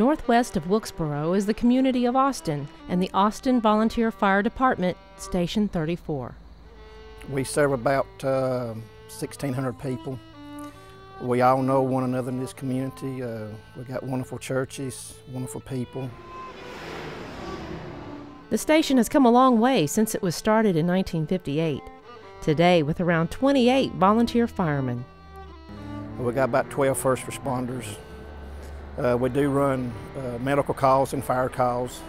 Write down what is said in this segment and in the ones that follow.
Northwest of Wilkesboro is the community of Austin and the Austin Volunteer Fire Department, Station 34. We serve about 1,600 people. We all know one another in this community. We got wonderful churches, wonderful people. The station has come a long way since it was started in 1958. Today, with around 28 volunteer firemen. We got about 12 first responders. We do run medical calls and fire calls.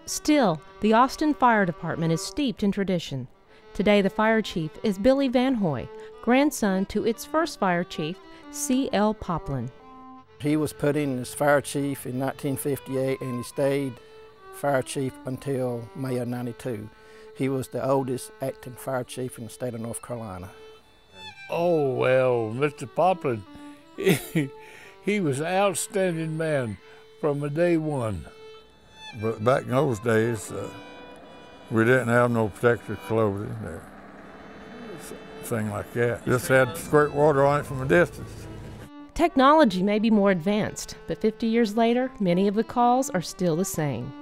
Still, the Austin Fire Department is steeped in tradition. Today, the fire chief is Billy Van Hoy, grandson to its first fire chief, C.L. Poplin. He was put in as fire chief in 1958, and he stayed fire chief until May of '92. He was the oldest acting fire chief in the state of North Carolina. Oh, well, Mr. Poplin, he was an outstanding man from the day one. But back in those days, we didn't have no protective clothing or thing like that. Just had to squirt water on it from a distance. Technology may be more advanced, but 50 years later, many of the calls are still the same.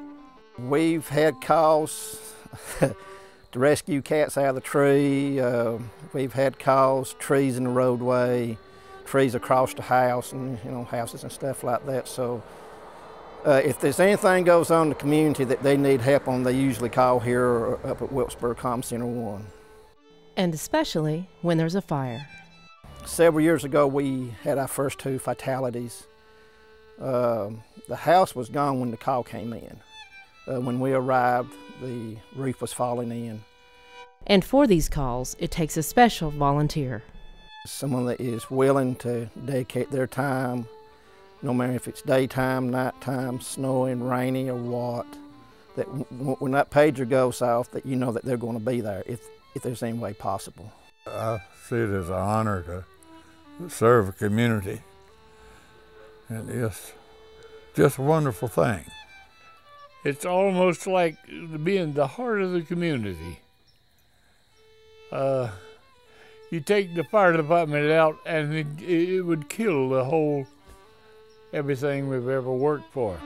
We've had calls to rescue cats out of the tree. We've had calls, trees in the roadway, trees across the house, and houses and stuff like that. So if there's anything goes on in the community that they need help on, they usually call here or up at Wilkesboro Comm Center 1. And especially when there's a fire. Several years ago, we had our first 2 fatalities. The house was gone when the call came in. When we arrived, the roof was falling in. And for these calls, it takes a special volunteer. Someone that is willing to dedicate their time, no matter if it's daytime, nighttime, snowing, rainy, or what, that when that pager goes off, that you know that they're going to be there if there's any way possible. I see it as an honor to serve a community, and it's just a wonderful thing. It's almost like being the heart of the community. You take the fire department out and it would kill the whole everything we've ever worked for.